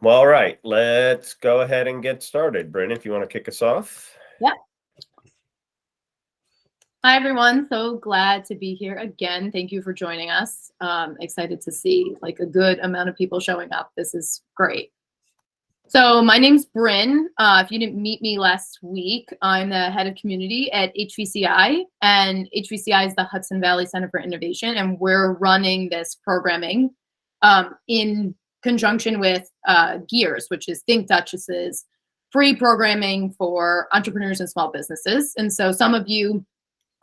Well, all right, let's go ahead and get started. Bryn, if you want to kick us off. Yeah. Hi, everyone. So glad to be here again. Thank you for joining us. Excited to see like a good amount of people showing up. This is great. So my name's Bryn. If you didn't meet me last week, I'm the head of community at HVCI, and HVCI is the Hudson Valley Center for Innovation, and we're running this programming in conjunction with Gears, which is ThinkDutchess's free programming for entrepreneurs and small businesses. And so some of you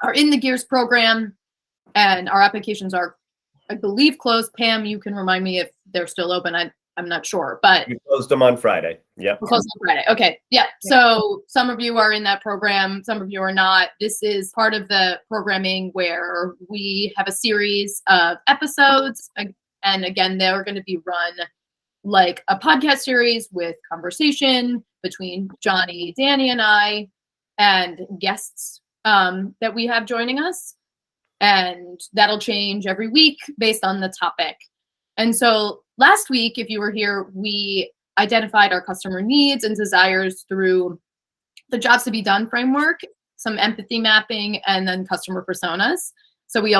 are in the Gears program, and our applications are, I believe, closed. Pam, you can remind me if they're still open. I'm not sure, but we closed them on Friday. Yep. We closed on Friday. Okay. Yeah. So some of you are in that program. Some of you are not. This is part of the programming where we have a series of episodes. And again, they're going to be run like a podcast series with conversation between Johnny, Danny, and I, and guests that we have joining us. And that'll change every week based on the topic. And so last week, if you were here, we identified our customer needs and desires through the jobs to be done framework, some empathy mapping, and then customer personas. So we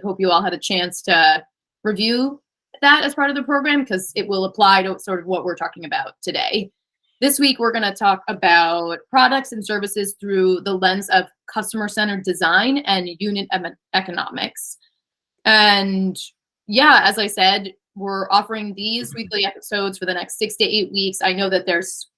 hope you all had a chance to review that as part of the program, because it will apply to sort of what we're talking about today. This week, we're going to talk about products and services through the lens of customer-centered design and unit economics. And yeah, as I said, we're offering these weekly episodes for the next 6 to 8 weeks. I know that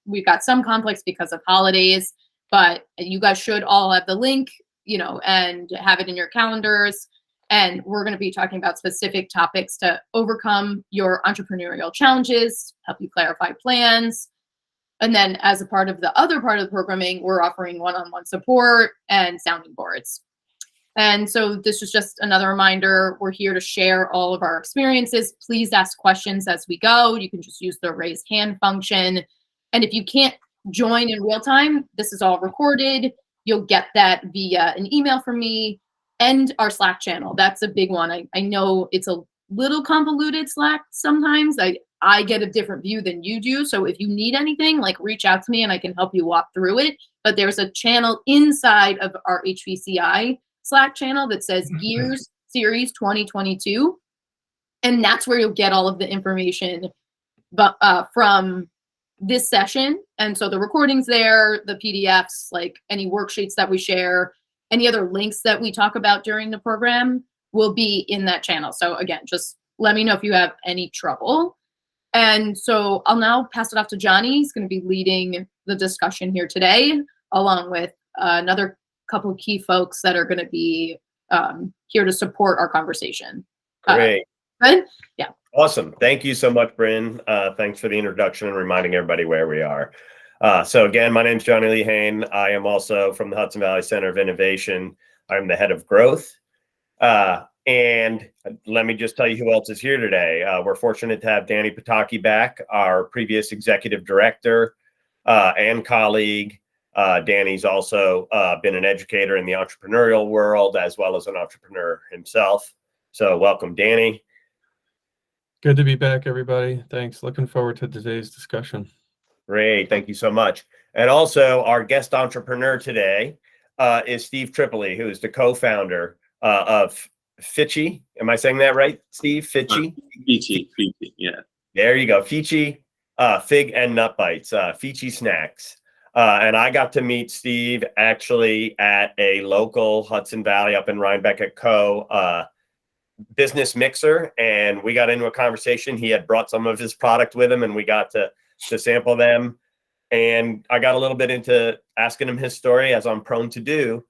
we've got some conflicts because of holidays, but you guys should all have the link, and have it in your calendars. And we're going to be talking about specific topics to overcome your entrepreneurial challenges, help you clarify plans. And then as a part of the other part of the programming, we're offering one-on-one support and sounding boards. And so this is just another reminder. We're here to share all of our experiences. Please ask questions as we go. You can just use the raise hand function. And if you can't join in real time, this is all recorded. You'll get that via an email from me and our Slack channel. That's a big one. I know it's a little convoluted, Slack sometimes. I get a different view than you do. So if you need anything, like reach out to me and I can help you walk through it. But there's a channel inside of our HVCI Slack channel that says Gears Series 2022. And that's where you'll get all of the information from this session. And so the recordings there, the PDFs, like any worksheets that we share, any other links that we talk about during the program will be in that channel. So again, just let me know if you have any trouble. And so I'll now pass it off to Johnny. He's going to be leading the discussion here today, along with another couple of key folks that are going to be here to support our conversation. Great. Good? Yeah. Awesome. Thank you so much, Bryn. Thanks for the introduction and reminding everybody where we are. So again, my name is Johnny Lee Hain. I am also from the Hudson Valley Center of Innovation. I'm the head of growth. And let me just tell you who else is here today. We're fortunate to have Danny Pataki back, our previous executive director and colleague. Danny's also been an educator in the entrepreneurial world as well as an entrepreneur himself. So welcome, Danny. Good to be back, everybody. Thanks. Looking forward to today's discussion. Great. Thank you so much. And also our guest entrepreneur today is Steve Tripoli, who is the co-founder of HVCI. Am I saying that right, Steve? HVCI? HVCI, yeah. There you go. HVCI, Fig and Nut Bites, HVCI Snacks. And I got to meet Steve actually at a local Hudson Valley up in Rhinebeck at Co. Business mixer, and we got into a conversation. He had brought some of his product with him, and we got to sample them. And I got a little bit into asking him his story, as I'm prone to do.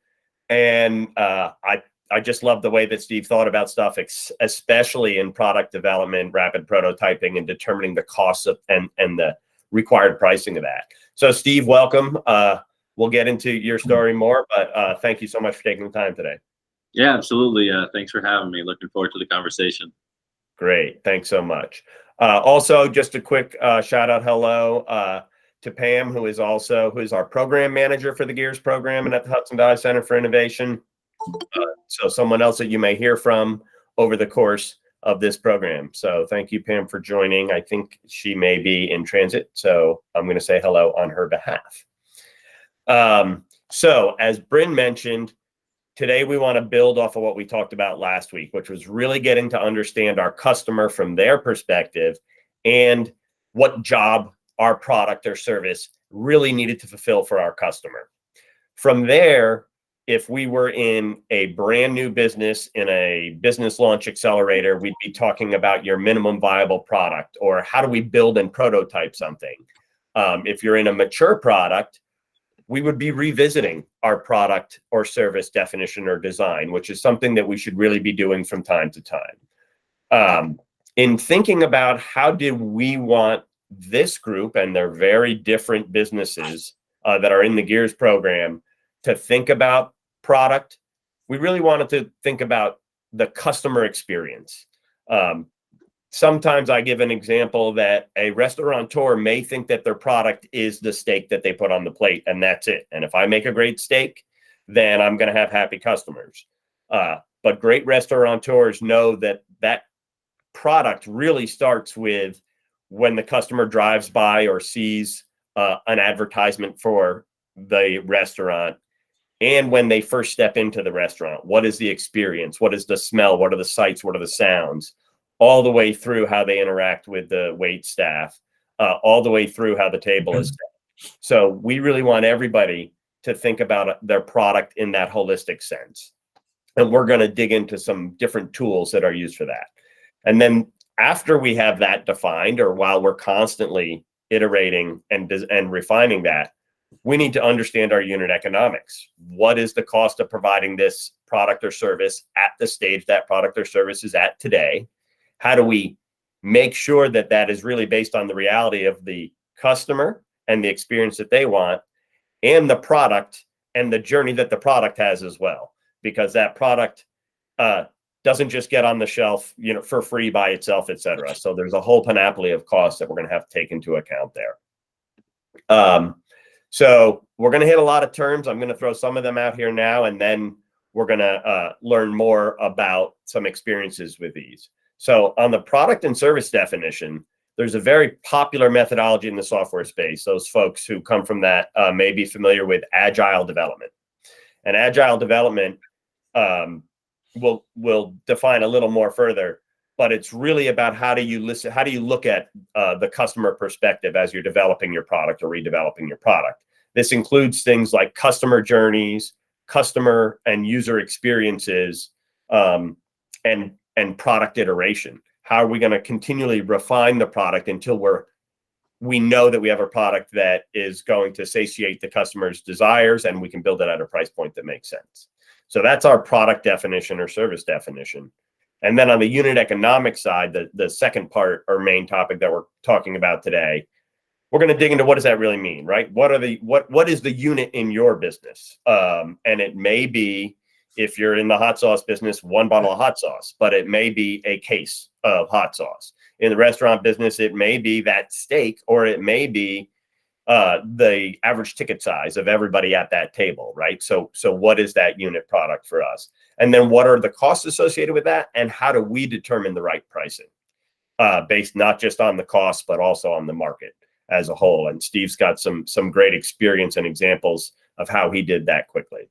And I just love the way that Steve thought about stuff, especially in product development, rapid prototyping, and determining the costs of and the required pricing of that. So Steve, welcome. We'll get into your story more, but thank you so much for taking the time today. Yeah, absolutely. Thanks for having me. Looking forward to the conversation. Great. Thanks so much. Also, just a quick shout out hello to Pam, who is our program manager for the Gears program and at the Hudson Valley Center for Innovation. So someone else that you may hear from over the course of this program. So thank you, Pam, for joining. I think she may be in transit, so I'm going to say hello on her behalf. So as Bryn mentioned, today we want to build off of what we talked about last week, which was really getting to understand our customer from their perspective and what job our product or service really needed to fulfill for our customer. From there, if we were in a brand new business, in a business launch accelerator, we'd be talking about your minimum viable product, or how do we build and prototype something. If you're in a mature product, we would be revisiting our product or service definition or design, which is something that we should really be doing from time to time. In thinking about how did we want this group, and they're very different businesses that are in the Gears program, to think about product, we really wanted to think about the customer experience. Sometimes I give an example that a restaurateur may think that their product is the steak that they put on the plate, and that's it. And if I make a great steak, then I'm going to have happy customers. But great restaurateurs know that that product really starts with when the customer drives by or sees an advertisement for the restaurant, and when they first step into the restaurant. What is the experience? What is the smell? What are the sights? What are the sounds? All the way through how they interact with the wait staff, all the way through how the table is set. So we really want everybody to think about their product in that holistic sense. And we're going to dig into some different tools that are used for that. And then after we have that defined, or while we're constantly iterating and refining that, we need to understand our unit economics. What is the cost of providing this product or service at the stage that product or service is at today? How do we make sure that that is really based on the reality of the customer and the experience that they want, and the product and the journey that the product has as well? Because that product doesn't just get on the shelf, for free by itself, et cetera. So there's a whole panoply of costs that we're going to have to take into account there. So we're going to hit a lot of terms. I'm going to throw some of them out here now, and then we're going to learn more about some experiences with these. So on the product and service definition, there's a very popular methodology in the software space. Those folks who come from that may be familiar with agile development. And agile development we'll define a little more further, but it's really about how do you look at the customer perspective as you're developing your product or redeveloping your product. This includes things like customer journeys, customer and user experiences, and product iteration. How are we going to continually refine the product until we know that we have a product that is going to satiate the customer's desires, and we can build it at a price point that makes sense. So that's our product definition or service definition. And then on the unit economic side, the second part or main topic that we're talking about today, we're going to dig into what does that really mean, right? What is the unit in your business? And it may be, if you're in the hot sauce business, one bottle of hot sauce, but it may be a case of hot sauce. In the restaurant business, it may be that steak, or it may be the average ticket size of everybody at that table, right? So what is that unit product for us? And then what are the costs associated with that? And how do we determine the right pricing based not just on the cost, but also on the market as a whole? And Steve's got some great experience and examples of how he did that quickly.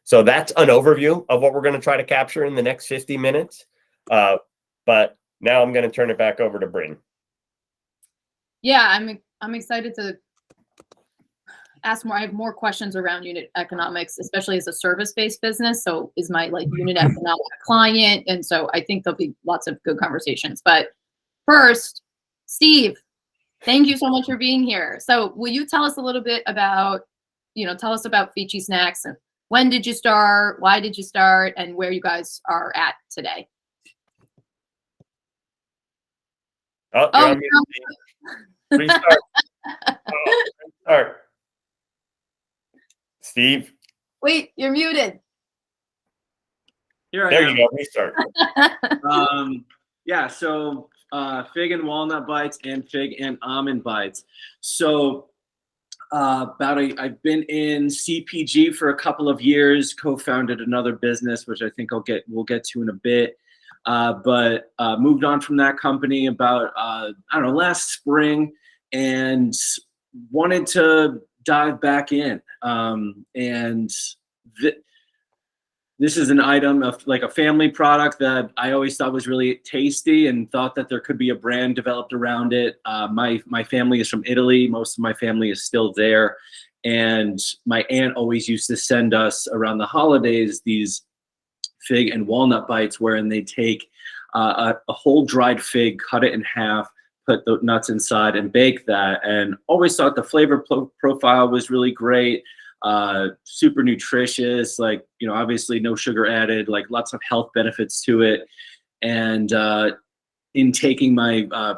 So that's an overview of what we're going to try to capture in the next 50 minutes. But now I'm going to turn it back over to Bryn. Yeah, I'm excited to ask more. I have more questions around unit economics, especially as a service-based business. So is my unit economic client? And so I think there'll be lots of good conversations. But first, Steve, thank you so much for being here. So will you tell us a little bit about, tell us about HVCI Snacks, and when did you start? Why did you start? And where you guys are at today? Oh, restart. Restart. Steve. Wait, you're muted. There you go. Restart. Yeah. So fig and walnut bites and fig and almond bites. So I've been in CPG for a couple of years. Co-founded another business, which I think we'll get to in a bit. but moved on from that company about, I don't know, last spring, and wanted to dive back in. And this is an item of like a family product that I always thought was really tasty and thought that there could be a brand developed around it. My family is from Italy. Most of my family is still there. And my aunt always used to send us around the holidays these fig and walnut bites, wherein they take a whole dried fig, cut it in half, put the nuts inside and bake that. And always thought the flavor profile was really great. Super nutritious, like, obviously no sugar added, like lots of health benefits to it. And in taking my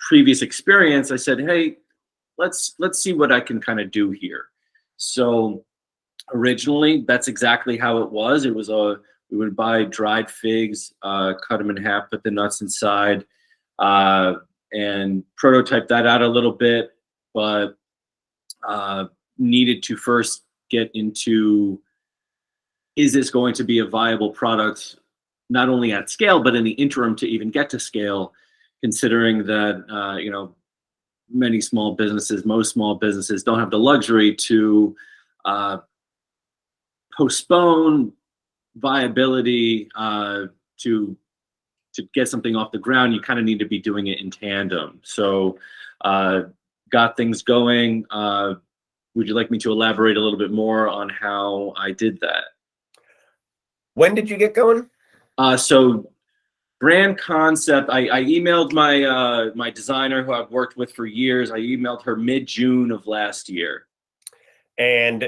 previous experience, I said, hey, let's see what I can kind of do here. So originally that's exactly how it was. It was we would buy dried figs, cut them in half, put the nuts inside, and prototype that out a little bit, but needed to first get into, is this going to be a viable product, not only at scale, but in the interim to even get to scale, considering that, most small businesses don't have the luxury to postpone viability to get something off the ground. You kind of need to be doing it in tandem. So got things going. Would you like me to elaborate a little bit more on how I did that? When did you get going? So brand concept, I emailed my designer who I've worked with for years. I emailed her mid-June of last year. And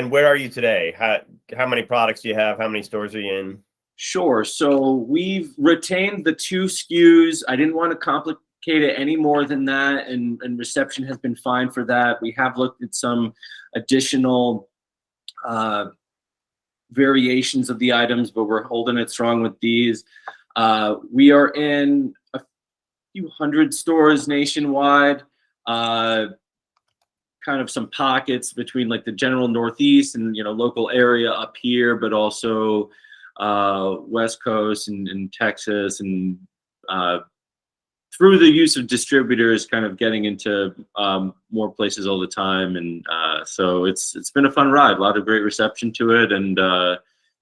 where are you today? How many products do you have? How many stores are you in? Sure. So we've retained the 2 SKUs. I didn't want to complicate it any more than that, and reception has been fine for that. We have looked at some additional variations of the items, but we're holding it strong with these. We are in a few hundred stores nationwide, kind of some pockets between like the general Northeast and local area up here, but also West Coast and Texas, and through the use of distributors, kind of getting into more places all the time. And so it's been a fun ride, a lot of great reception to it, and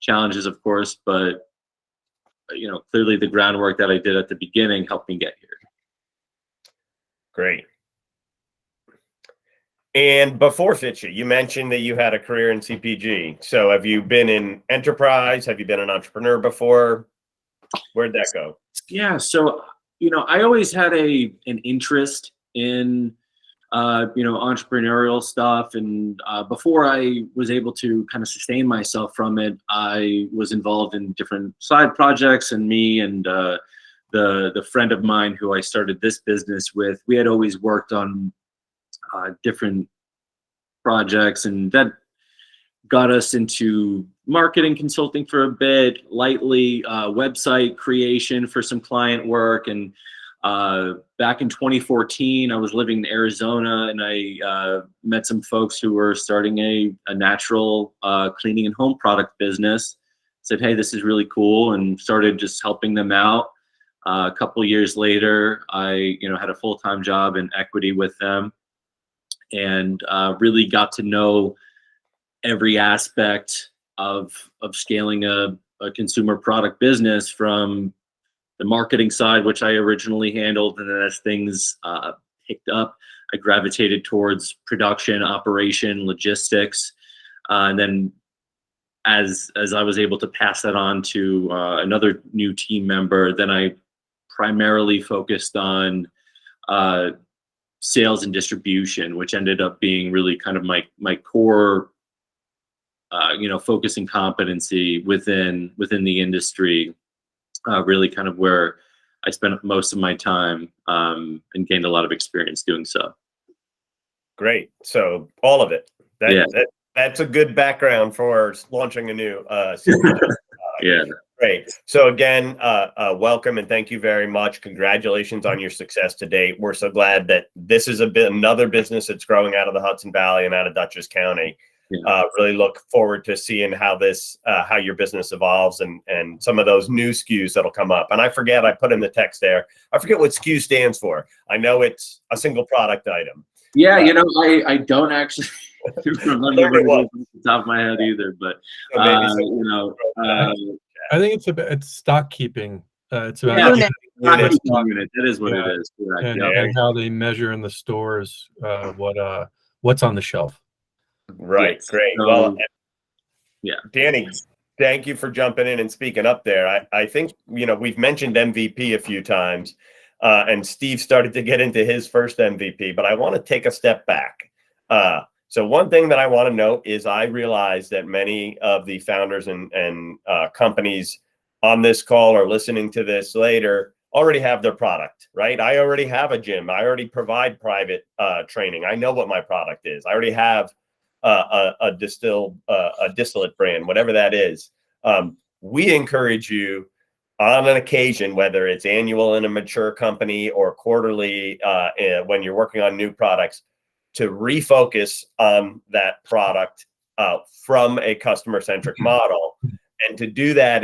challenges, of course, but clearly the groundwork that I did at the beginning helped me get here. Great. And before Fitchy, you mentioned that you had a career in CPG. So have you been in enterprise? Have you been an entrepreneur before? Where'd that go? Yeah, so I always had an interest in entrepreneurial stuff, and before I was able to kind of sustain myself from it, I was involved in different side projects, and me and the friend of mine who I started this business with, we had always worked on different projects, and that got us into marketing consulting for a bit, lightly website creation for some client work. And back in 2014, I was living in Arizona, and I met some folks who were starting a natural cleaning and home product business. Said, hey, this is really cool, and started just helping them out. A couple of years later, I had a full-time job in equity with them, and really got to know every aspect of scaling a consumer product business, from the marketing side, which I originally handled, and then as things picked up, I gravitated towards production, operation, logistics, and then as I was able to pass that on to another new team member, then I primarily focused on sales and distribution, which ended up being really kind of my core focus and competency within the industry, really kind of where I spent most of my time, and gained a lot of experience doing so. Great. So all of it. That's a good background for launching a new Yeah. Great. So again, welcome and thank you very much. Congratulations on your success to date. We're so glad that this is another business that's growing out of the Hudson Valley and out of Dutchess County. Really look forward to seeing how how your business evolves and some of those new SKUs that'll come up. And I put in the text there, I forget what SKU stands for. I know it's a single product item. Yeah, I don't actually remember what it was off the top of my head either, but I think it's stock keeping. It's about Unit. Unit. That is what it is. Correct. And how they measure in the stores what's on the shelf. Right. Yes. Great. So, Well, yeah, Danny, thank you for jumping in and speaking up there. I think, we've mentioned MVP a few times, and Steve started to get into his first MVP, but I want to take a step back. So one thing that I want to note is I realize that many of the founders and companies on this call or listening to this later already have their product, right? I already have a gym. I already provide private training. I know what my product is. I already have a distillate brand, whatever that is. We encourage you on an occasion, whether it's annual in a mature company or quarterly when you're working on new products, to refocus on that product from a customer-centric model, and to do that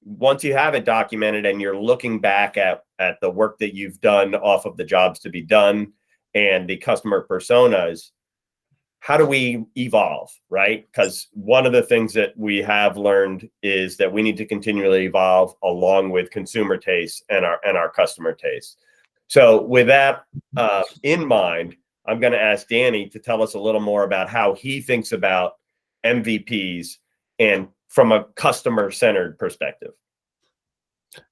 once you have it documented and you're looking back at the work that you've done off of the jobs to be done and the customer personas, how do we evolve, right? Because one of the things that we have learned is that we need to continually evolve along with consumer tastes and our customer tastes. So with that in mind, I'm going to ask Danny to tell us a little more about how he thinks about MVPs and from a customer-centered perspective.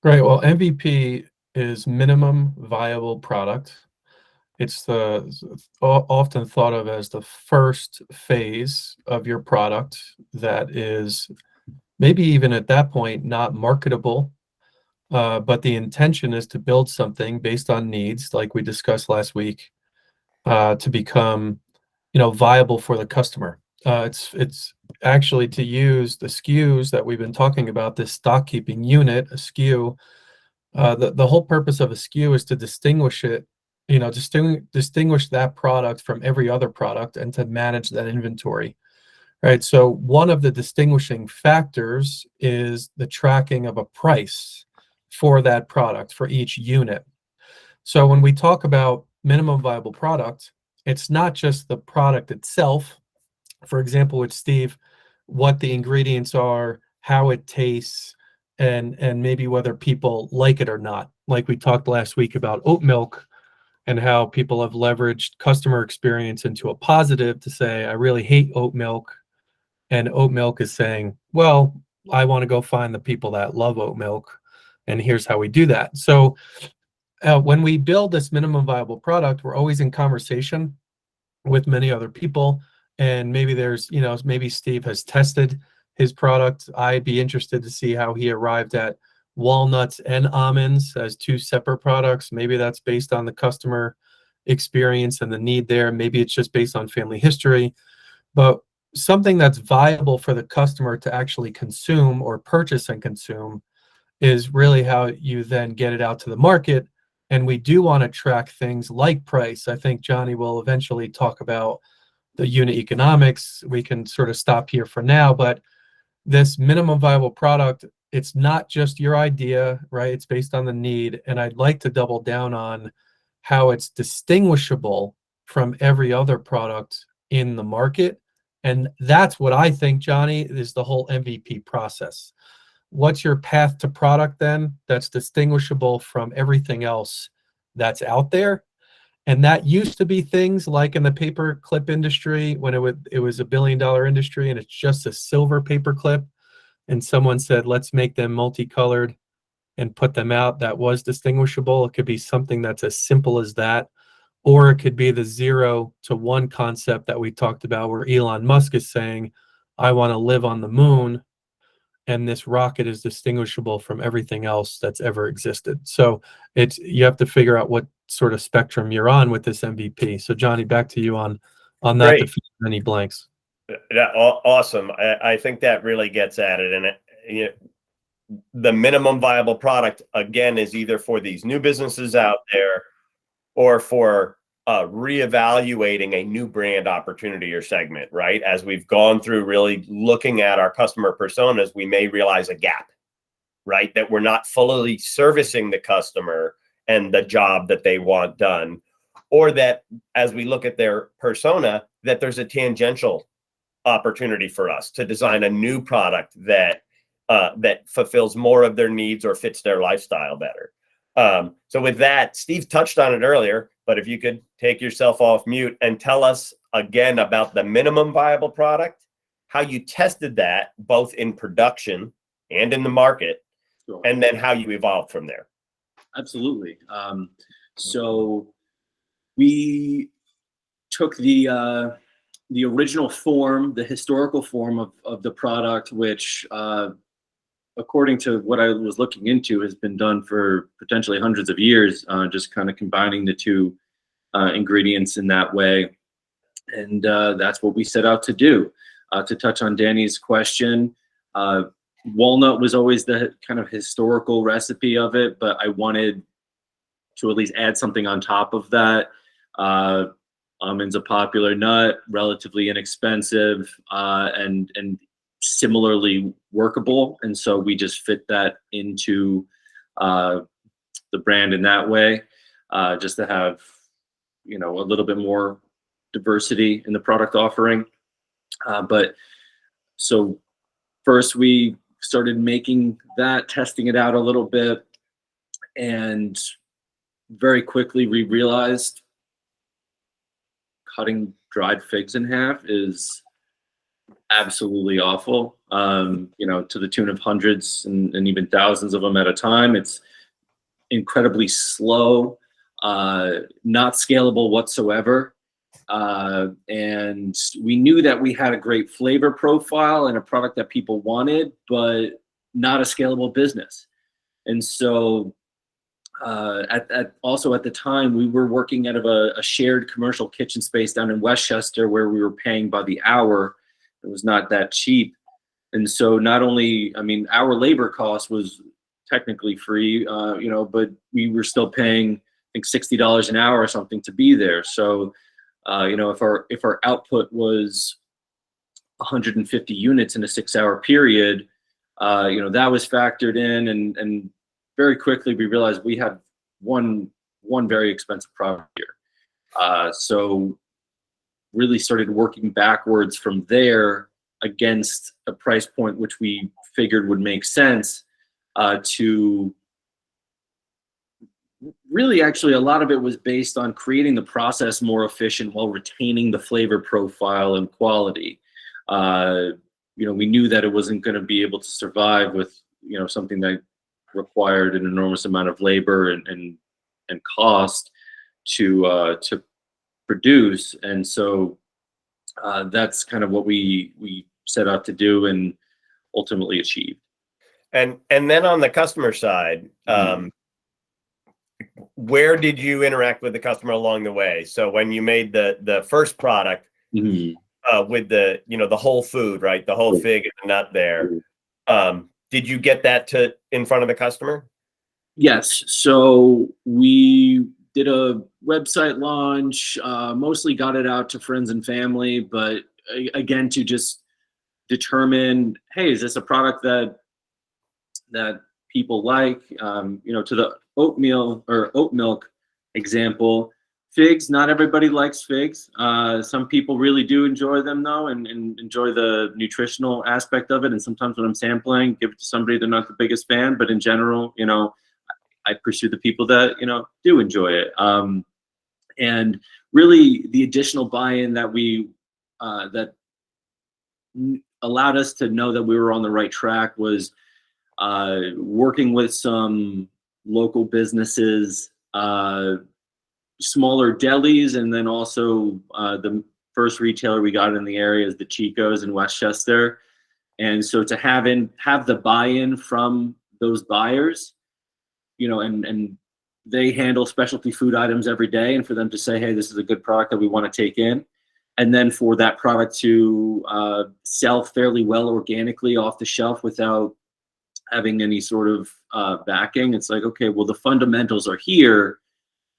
Great. Well, MVP is minimum viable product. It's often thought of as the first phase of your product that is maybe even at that point not marketable, but the intention is to build something based on needs, like we discussed last week, to become, viable for the customer. It's actually to use the SKUs that we've been talking about, this stock keeping unit, a SKU. The whole purpose of a SKU is to distinguish it, distinguish that product from every other product and to manage that inventory, right? So one of the distinguishing factors is the tracking of a price for that product for each unit. So when we talk about minimum viable product, it's not just the product itself. For example, with Steve, what the ingredients are, how it tastes, and maybe whether people like it or not. Like we talked last week about oat milk and how people have leveraged customer experience into a positive to say, I really hate oat milk. And oat milk is saying, well, I want to go find the people that love oat milk. And here's how we do that. So when we build this minimum viable product, we're always in conversation with many other people. And maybe maybe Steve has tested his product. I'd be interested to see how he arrived at walnuts and almonds as two separate products. Maybe that's based on the customer experience and the need there. Maybe it's just based on family history. But something that's viable for the customer to actually consume or purchase and consume is really how you then get it out to the market. And we do want to track things like price. I think Johnny will eventually talk about the unit economics. We can sort of stop here for now, but this minimum viable product, it's not just your idea, right? It's based on the need. And I'd like to double down on how it's distinguishable from every other product in the market. And that's what I think, Johnny, is the whole MVP process. What's your path to product then that's distinguishable from everything else that's out there? And that used to be things like in the paper clip industry when it was $1 billion industry and it's just a silver paper clip. And someone said, let's make them multicolored and put them out. That was distinguishable. It could be something that's as simple as that. Or it could be the 0 to 1 concept that we talked about where Elon Musk is saying, I want to live on the moon. And this rocket is distinguishable from everything else that's ever existed. So you have to figure out what sort of spectrum you're on with this MVP. So Johnny, back to you on that. Great. To fill in any blanks. Awesome. I think that really gets at it. And the minimum viable product, again, is either for these new businesses out there or for reevaluating a new brand opportunity or segment, right? As we've gone through really looking at our customer personas, we may realize a gap, right? That we're not fully servicing the customer and the job that they want done, or that as we look at their persona, that there's a tangential opportunity for us to design a new product that that fulfills more of their needs or fits their lifestyle better. So with that, Steve touched on it earlier, but if you could take yourself off mute and tell us again about the minimum viable product, how you tested that both in production and in the market, Sure. and then how you evolved from there. Absolutely. So we took the original form, the historical form of the product, which according to what I was looking into, has been done for potentially hundreds of years, just kind of combining the two ingredients in that way. And that's what we set out to do. To touch on Danny's question, walnut was always the kind of historical recipe of it, but I wanted to at least add something on top of that. Almond's a popular nut, relatively inexpensive, and similarly workable, and so we just fit that into the brand in that way, just to have, you know, a little bit more diversity in the product offering. But so first we started making that, testing it out a little bit, and very quickly we realized cutting dried figs in half is absolutely awful, you know, to the tune of hundreds and even thousands of them at a time. It's incredibly slow, not scalable whatsoever. And we knew that we had a great flavor profile and a product that people wanted, but not a scalable business. And so also at the time, we were working out of a shared commercial kitchen space down in Westchester, where we were paying by the hour. It was not that cheap. And so not only, I mean, our labor cost was technically free, you know, but we were still paying, I think, $60 an hour or something to be there. So, you know, if our output was 150 units in a 6-hour period, you know, that was factored in, and very quickly we realized we had one very expensive product here. So really started working backwards from there against a price point which we figured would make sense, to really, actually, a lot of it was based on creating the process more efficient while retaining the flavor profile and quality. You know, we knew that it wasn't going to be able to survive with, you know, something that required an enormous amount of labor and cost to produce. And so that's kind of what we set out to do and ultimately achieved. And then on the customer side, where did you interact with the customer along the way? So when you made the first product, with the, you know, the whole food, right, the whole fig and the nut there, did you get that in front of the customer? Yes. So we did a website launch, mostly got it out to friends and family, but again, to just determine, hey, is this a product that people like? You know, to the oat milk example, figs, not everybody likes figs. Some people really do enjoy them though, and enjoy the nutritional aspect of it. And sometimes when I'm sampling, give it to somebody they're not the biggest fan, but in general, you know, I pursue the people that, you know, do enjoy it. And really the additional buy-in that that allowed us to know that we were on the right track was working with some local businesses, smaller delis, and then also the first retailer we got in the area is the Chico's in Westchester. And so to have the buy-in from those buyers, you know, and they handle specialty food items every day, and for them to say, hey, this is a good product that we want to take in, and then for that product to sell fairly well organically off the shelf without having any sort of backing, it's like, okay, well, the fundamentals are here.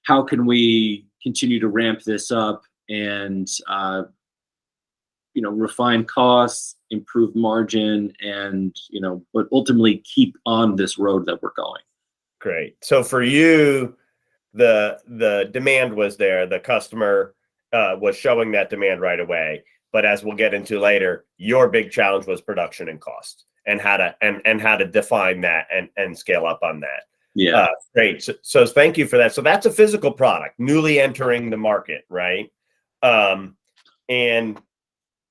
How can we continue to ramp this up and refine costs, improve margin, and but ultimately keep on this road that we're going. Great. So for you, the demand was there. The customer was showing that demand right away. But as we'll get into later, your big challenge was production and cost, and how to define that and scale up on that. Yeah. Great. So thank you for that. So that's a physical product, newly entering the market, right? And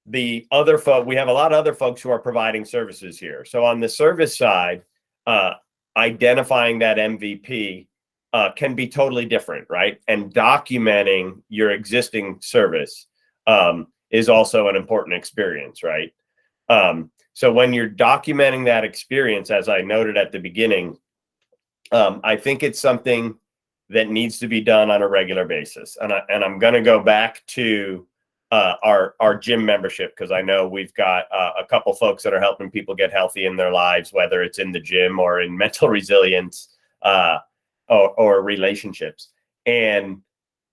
the other we have a lot of other folks who are providing services here. So on the service side, identifying that MVP can be totally different, right? And documenting your existing service is also an important experience, right? So when you're documenting that experience, as I noted at the beginning, I think it's something that needs to be done on a regular basis. And I'm going to go back to our gym membership, because I know we've got a couple folks that are helping people get healthy in their lives, whether it's in the gym or in mental resilience or relationships. And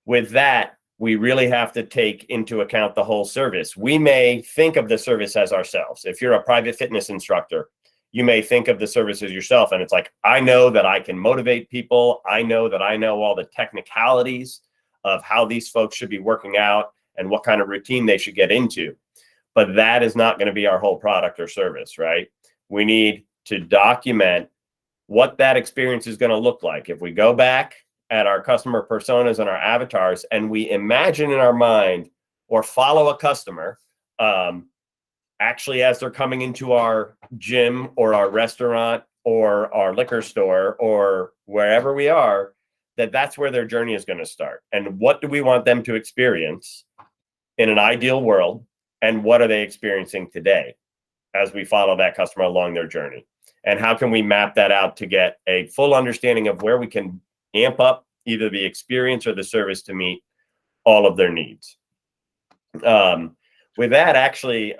with that, we really have to take into account the whole service. We may think of the service as ourselves. If you're a private fitness instructor, you may think of the service as yourself. And it's like, I know that I can motivate people. I know that I know all the technicalities of how these folks should be working out and what kind of routine they should get into. But that is not going to be our whole product or service, right? We need to document what that experience is going to look like. If we go back at our customer personas and our avatars, and we imagine in our mind or follow a customer actually as they're coming into our gym or our restaurant or our liquor store or wherever we are, that's where their journey is going to start. And what do we want them to experience in an ideal world? And what are they experiencing today as we follow that customer along their journey? And how can we map that out to get a full understanding of where we can amp up either the experience or the service to meet all of their needs? With that, actually,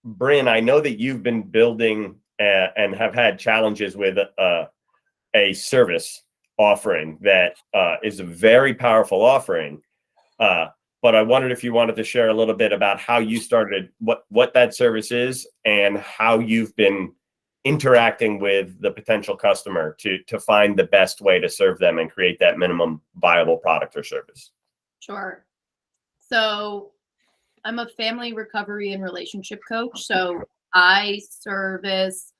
Bryn, I know that you've been building and have had challenges with a service offering that is a very powerful offering. But I wondered if you wanted to share a little bit about how you started, what that service is, and how you've been interacting with the potential customer to find the best way to serve them and create that minimum viable product or service. Sure. So I'm a family recovery and relationship coach. So I service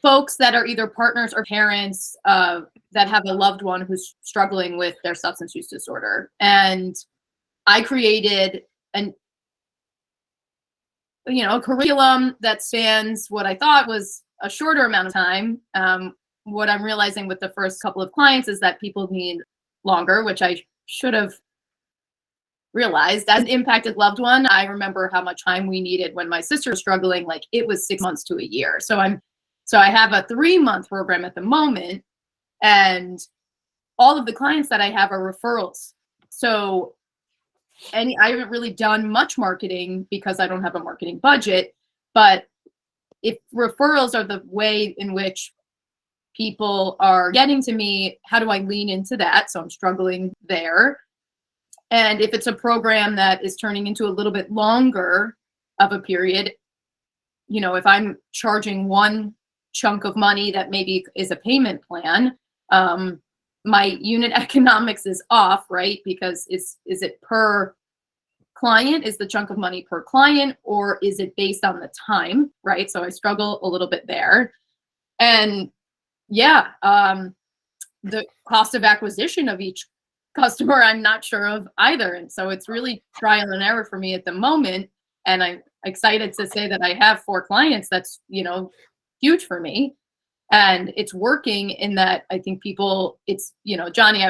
folks that are either partners or parents that have a loved one who's struggling with their substance use disorder. And I created a curriculum that spans what I thought was a shorter amount of time. What I'm realizing with the first couple of clients is that people need longer, which I should have realized. As an impacted loved one, I remember how much time we needed when my sister was struggling. Like, it was 6 months to a year. So I have a 3-month program at the moment, and all of the clients that I have are referrals. So I haven't really done much marketing because I don't have a marketing budget. But if referrals are the way in which people are getting to me, how do I lean into that? So I'm struggling there. And if it's a program that is turning into a little bit longer of a period, if I'm charging one chunk of money that maybe is a payment plan, my unit economics is off, right? Because is it per client? Is the chunk of money per client, or is it based on the time, right? So I struggle a little bit there. And the cost of acquisition of each customer, I'm not sure of either. And so it's really trial and error for me at the moment. And I'm excited to say that I have 4 clients. That's, huge for me. And it's working in that I think people, it's, Johnny,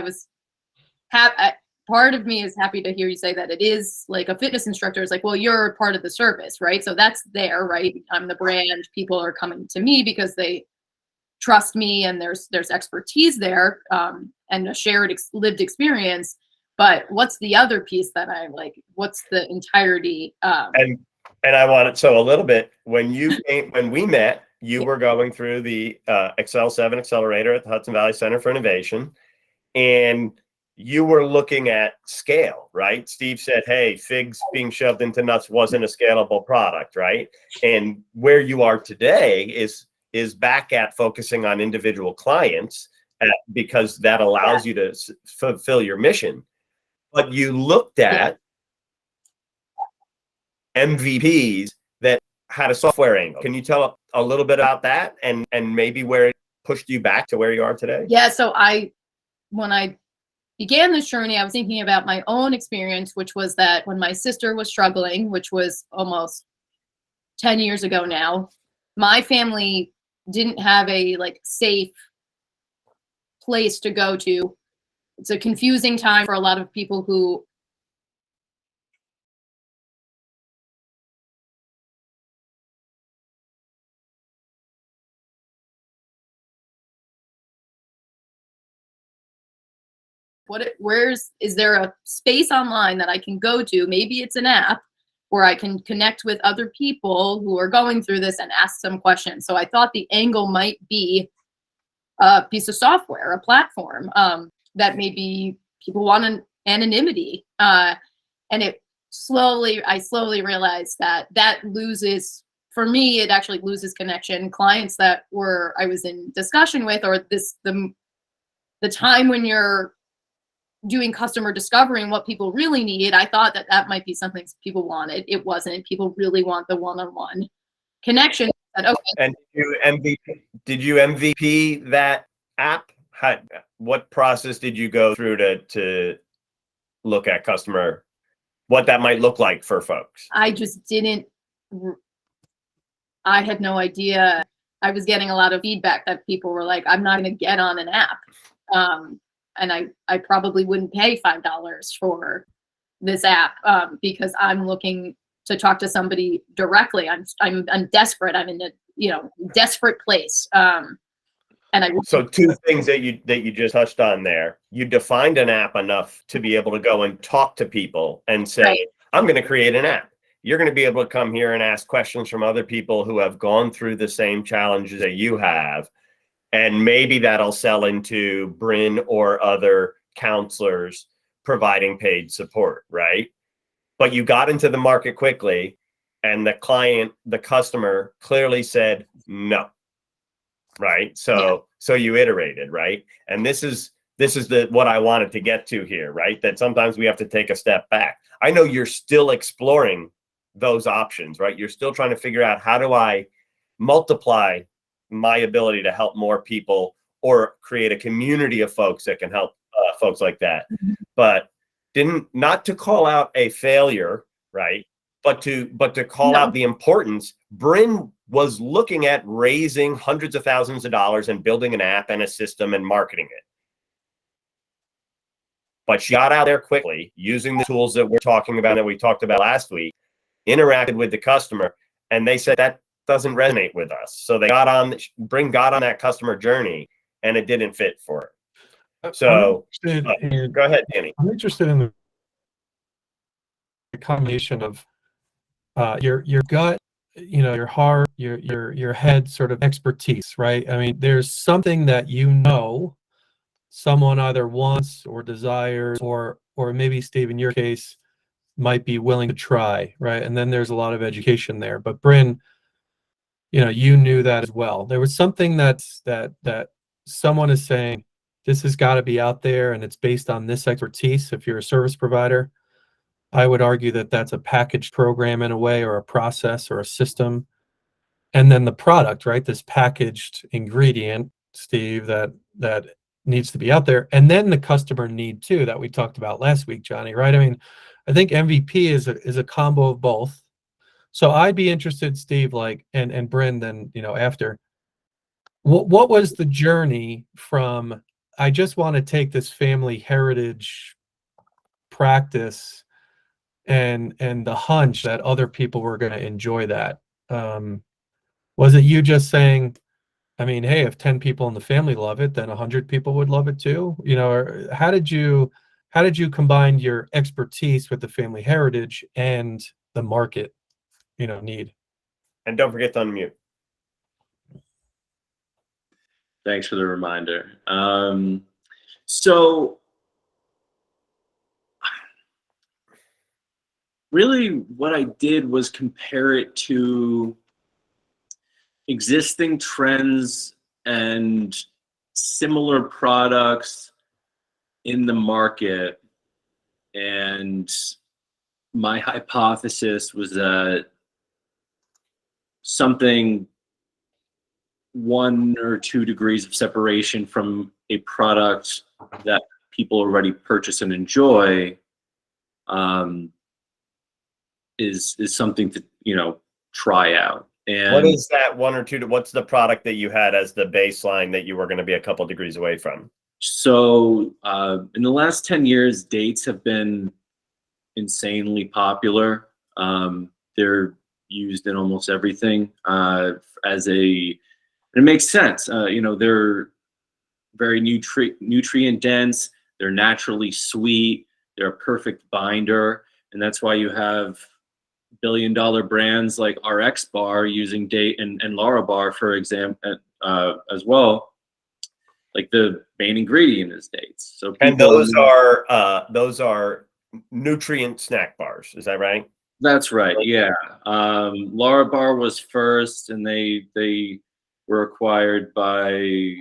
part of me is happy to hear you say that it is like a fitness instructor is like, well, you're part of the service, right? So that's there, right? I'm the brand. People are coming to me because they trust me, and there's expertise there, and a shared lived experience. But what's the other piece that I like? What's the entirety? And I wanted, so a little bit, when we met, you were going through the Excel 7 accelerator at the Hudson Valley Center for Innovation, and you were looking at scale, right? Steve said, hey, figs being shoved into nuts wasn't a scalable product, right? And where you are today is back at focusing on individual clients because that allows you to fulfill your mission. But you looked at MVPs that had a software angle. Can you tell a little bit about that and maybe where it pushed you back to where you are today? Yeah, so when I began this journey, I was thinking about my own experience, which was that when my sister was struggling, which was almost 10 years ago now, my family didn't have a like safe place to go to. It's a confusing time for a lot of people who is there a space online that I can go to? Maybe it's an app where I can connect with other people who are going through this and ask some questions. So I thought the angle might be a piece of software, a platform that maybe people want an anonymity. And I slowly realized that loses, for me, it actually loses connection. Clients that I was in discussion with, or the time when you're doing customer discovery and what people really need, I thought that might be something people wanted. It wasn't. People really want the one-on-one connection. Okay. And did you MVP that app? What process did you go through to look at customer, what that might look like for folks? I just didn't. I had no idea. I was getting a lot of feedback that people were like, I'm not going to get on an app. And I probably wouldn't pay $5 for this app because I'm looking to talk to somebody directly. I'm desperate. I'm in a desperate place. So two things that you just touched on there. You defined an app enough to be able to go and talk to people and say, right, I'm going to create an app. You're going to be able to come here and ask questions from other people who have gone through the same challenges that you have. And maybe that'll sell into Bryn or other counselors providing paid support, right? But you got into the market quickly and the customer clearly said no, right? So you iterated, right? And this is what I wanted to get to here, right? That sometimes we have to take a step back. I know you're still exploring those options, right? You're still trying to figure out, how do I multiply my ability to help more people or create a community of folks that can help folks like that. But not to call out a failure, right? But to call out the importance. Bryn was looking at raising hundreds of thousands of dollars and building an app and a system and marketing it. But she got out there quickly using the tools that we're talking about, that we talked about last week, interacted with the customer, and they said that doesn't resonate with us. So Bryn got on that customer journey and it didn't fit for her. So go ahead, Danny. I'm interested in the combination of your gut, your heart, your head sort of expertise, right? I mean, there's something that someone either wants or desires, or maybe, Steve, in your case, might be willing to try, right? And then there's a lot of education there. But Bryn, you knew that as well. There was something that someone is saying, this has got to be out there, and it's based on this expertise. If you're a service provider, I would argue that that's a packaged program in a way, or a process, or a system. And then the product, right? This packaged ingredient, Steve, that needs to be out there. And then the customer need too, that we talked about last week, Johnny, right? I mean, I think MVP is a combo of both. So I'd be interested, Steve, and Bryn, then, after, what was the journey from, I just want to take this family heritage practice and the hunch that other people were going to enjoy that? Was it you just saying, I mean, hey, if 10 people in the family love it, then 100 people would love it too? Or how did you combine your expertise with the family heritage and the market need? And don't forget to unmute. Thanks for the reminder. So really what I did was compare it to existing trends and similar products in the market. And my hypothesis was that something 1 or 2 degrees of separation from a product that people already purchase and enjoy is something to, you know, try out. And what is that 1 or 2? What's the product that you had as the baseline that you were going to be a couple degrees away from? so in the last 10 years, dates have been insanely popular. They're used in almost everything as a, and it makes sense. You know, they're very nutrient dense. They're naturally sweet. They're a perfect binder, and that's why you have billion-dollar brands like RX Bar using date and Larabar, for example, as well. Like the main ingredient is dates. So and those are nutrient snack bars. Is that right? That's right. Yeah. Larabar was first, and they were acquired by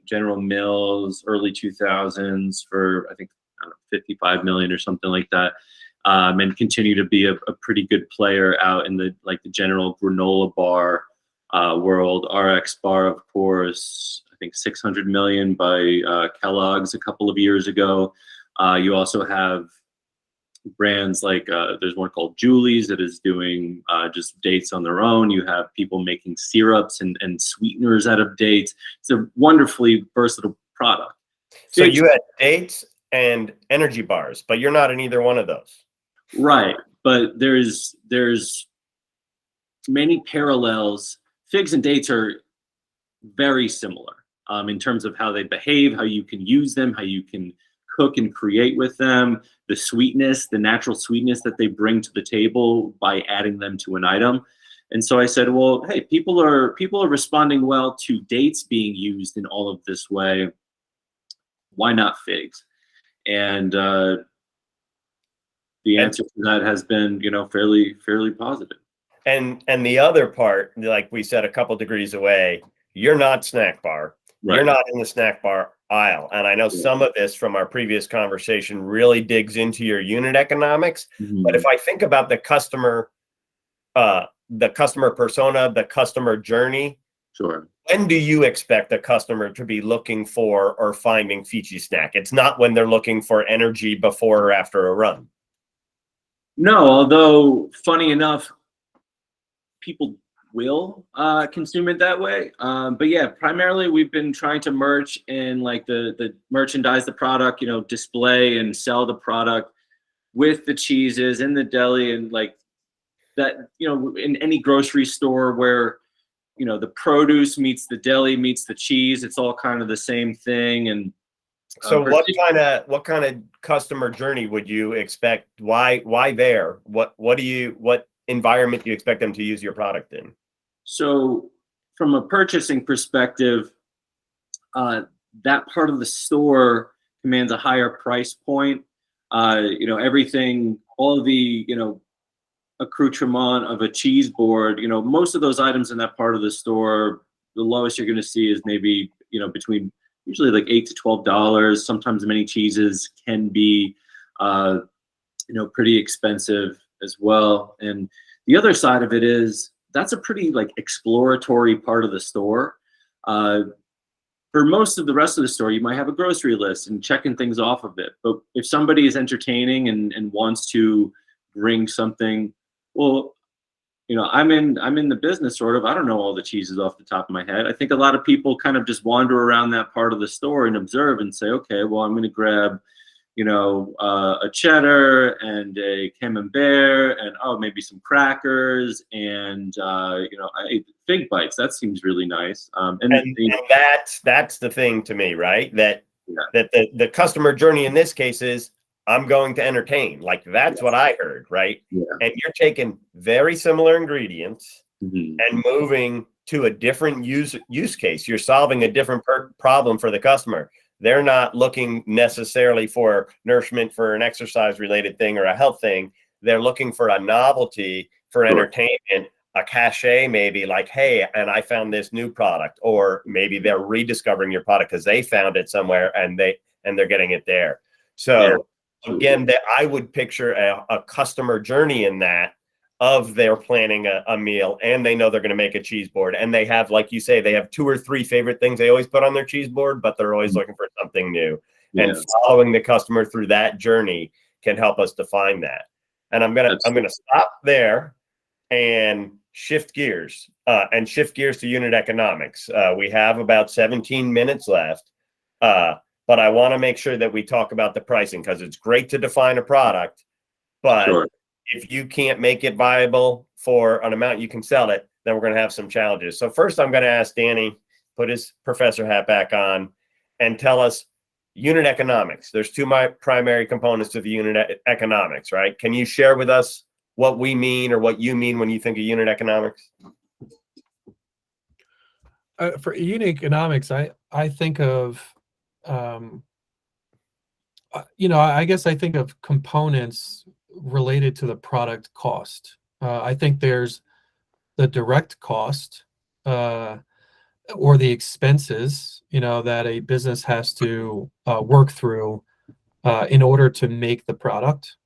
General Mills early 2000s for, I think, I don't know, 55 million or something like that. And continue to be a pretty good player out in the general granola bar world. RX Bar, of course, I think 600 million by Kellogg's a couple of years ago. You also have brands like there's one called Julie's that is doing just dates on their own. You have people making syrups and sweeteners out of dates. It's a wonderfully versatile product. So you had dates and energy bars, but you're not in either one of those. Right, but there's many parallels. Figs and dates are very similar in terms of how they behave, how you can use them, how you can cook and create with them, the sweetness, the natural sweetness that they bring to the table by adding them to an item. And so I said, well, hey, people are responding well to dates being used in all of this way. Why not figs? And the answer to that has been, you know, fairly positive. And the other part, like we said, a couple degrees away, you're not snack bar. Right. You're not in the snack bar aisle. And I know some of this from our previous conversation really digs into your unit economics. Mm-hmm. But if I think about the customer persona, the customer journey, sure. When do you expect a customer to be looking for or finding Fiji snack? It's not when they're looking for energy before or after a run. No, although funny enough, people will consume it that way. But yeah, primarily we've been trying to merch in like the merchandise the product, you know, display and sell the product with the cheeses in the deli, and like that, you know, in any grocery store where, you know, the produce meets the deli meets the cheese, it's all kind of the same thing. And so what kind of customer journey would you expect? Why there? What environment do you expect them to use your product in? So from a purchasing perspective, that part of the store commands a higher price point. You know, everything, all of the, you know, accoutrement of a cheese board, you know, most of those items in that part of the store, the lowest you're going to see is maybe, you know, between usually like $8 to $12. Sometimes many cheeses can be, you know, pretty expensive as well. And the other side of it is that's a pretty like exploratory part of the store. For most of the rest of the store, you might have a grocery list and checking things off of it. But if somebody is entertaining and wants to bring something, well, you know, I'm in the business sort of. I don't know all the cheeses off the top of my head. I think a lot of people kind of just wander around that part of the store and observe and say, okay, well, I'm going to grab, you know, a cheddar and a camembert and maybe some crackers and you know, fig bites. That seems really nice. And that's the thing to me, right? That the customer journey in this case is I'm going to entertain. Like that's what I heard, right? Yeah. And you're taking very similar ingredients mm-hmm. and moving to a different use case. You're solving a different problem for the customer. They're not looking necessarily for nourishment for an exercise related thing or a health thing. they're looking for a novelty for Sure. entertainment, a cachet maybe, like, hey, and I found this new product, or maybe they're rediscovering your product because they found it somewhere and they're getting it there. So again, that I would picture a customer journey in that, of they're planning a meal and they know they're going to make a cheese board, and they have, like you say, they have 2 or 3 favorite things they always put on their cheese board, but they're always looking for something new. And following the customer through that journey can help us define that. And I'm gonna stop there and shift gears to unit economics. We have about 17 minutes left, but I want to make sure that we talk about the pricing, because it's great to define a product, but if you can't make it viable for an amount you can sell it, then we're going to have some challenges. So first, I'm going to ask Danny, put his professor hat back on, and tell us unit economics. There's 2 primary components to the unit economics, right? Can you share with us what we mean, or what you mean when you think of unit economics? For unit economics, I think of, I guess I think of components related to the product cost. I think there's the direct cost, or the expenses, that a business has to work through in order to make the product.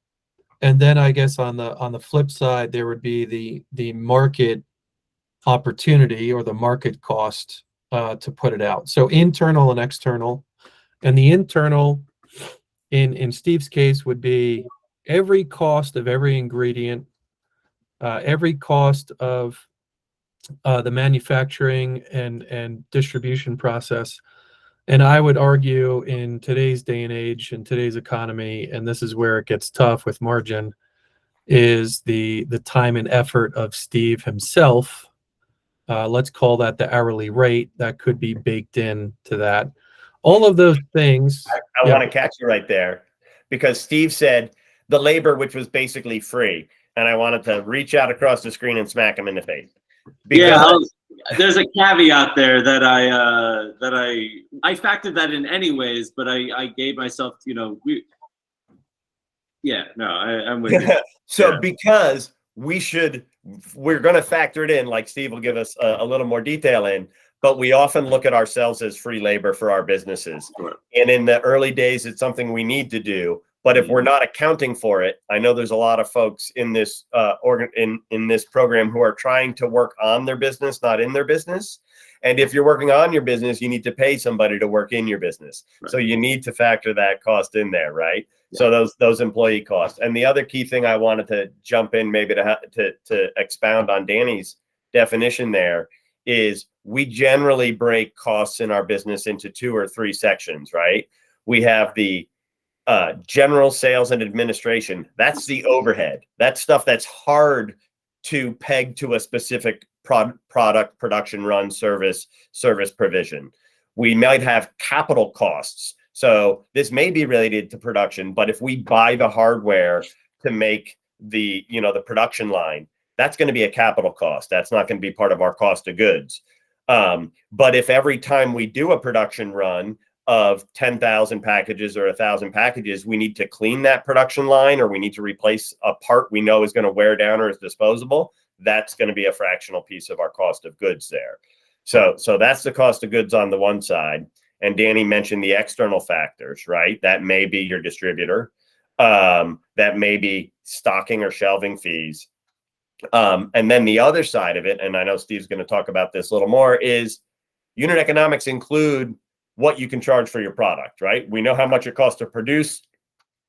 And then I guess on the flip side, there would be the market opportunity, or the market cost to put it out. So internal and external. And the internal, in Steve's case, would be every cost of every ingredient, every cost of the manufacturing and distribution process. And I would argue, in today's day and age, in today's economy, and this is where it gets tough with margin, is the time and effort of Steve himself. Let's call that the hourly rate that could be baked in to that. All of those things. I want to catch you right there, because Steve said the labor, which was basically free, and I wanted to reach out across the screen and smack him in the face. Because there's a caveat there that I factored that in anyways, but I gave myself, I'm with you. So because we're going to factor it in, like Steve will give us a little more detail in, but we often look at ourselves as free labor for our businesses. Sure. And in the early days, it's something we need to do. But if we're not accounting for it, I know there's a lot of folks in this in this program who are trying to work on their business, not in their business. And if you're working on your business, you need to pay somebody to work in your business. Right. So you need to factor that cost in there, right? Yeah. So those employee costs. And the other key thing I wanted to jump in, maybe to expound on Danny's definition there, is we generally break costs in our business into 2 or 3 sections, right? We have the general sales and administration. That's the overhead. That's stuff that's hard to peg to a specific product, production run, service provision. We might have capital costs. So this may be related to production, but if we buy the hardware to make the production line, that's going to be a capital cost. That's not going to be part of our cost of goods. But if every time we do a production run of 10,000 packages or 1,000 packages, we need to clean that production line, or we need to replace a part we know is going to wear down or is disposable, that's going to be a fractional piece of our cost of goods there. So that's the cost of goods on the one side. And Danny mentioned the external factors, right? That may be your distributor. That may be stocking or shelving fees. And then the other side of it, and I know Steve's going to talk about this a little more, is unit economics include what you can charge for your product, right? We know how much it costs to produce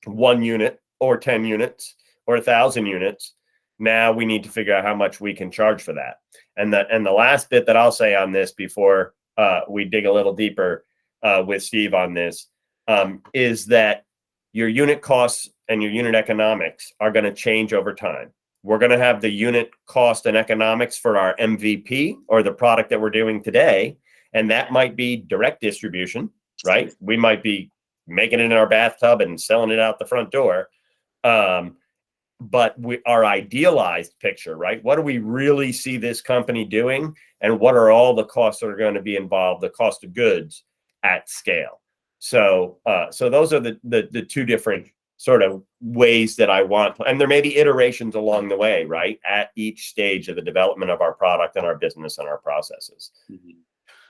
1 unit or 10 units or 1,000 units. Now we need to figure out how much we can charge for that. And the last bit that I'll say on this before we dig a little deeper with Steve on this is that your unit costs and your unit economics are going to change over time. We're going to have the unit cost and economics for our MVP, or the product that we're doing today. And that might be direct distribution, right? We might be making it in our bathtub and selling it out the front door. But our idealized picture, right? What do we really see this company doing? And what are all the costs that are going to be involved, the cost of goods at scale? So those are the 2 different sort of ways that I want, and there may be iterations along the way, right? At each stage of the development of our product and our business and our processes.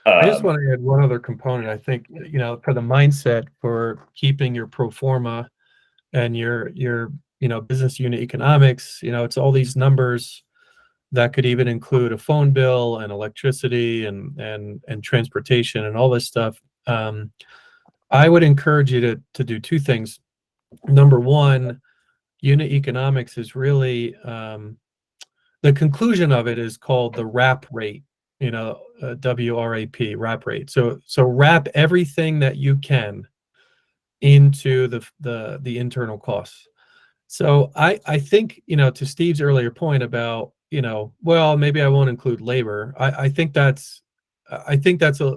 I just want to add one other component. I think, you know, for the mindset for keeping your pro forma and your you know, business unit economics, you know, it's all these numbers that could even include a phone bill and electricity and transportation and all this stuff. I would encourage you to do two things. Number one, unit economics is really the conclusion of it is called the wrap rate, you know, WRAP, wrap rate. So wrap everything that you can into the internal costs. So I think, you know, to Steve's earlier point about, you know, well, maybe I won't include labor. I think that's a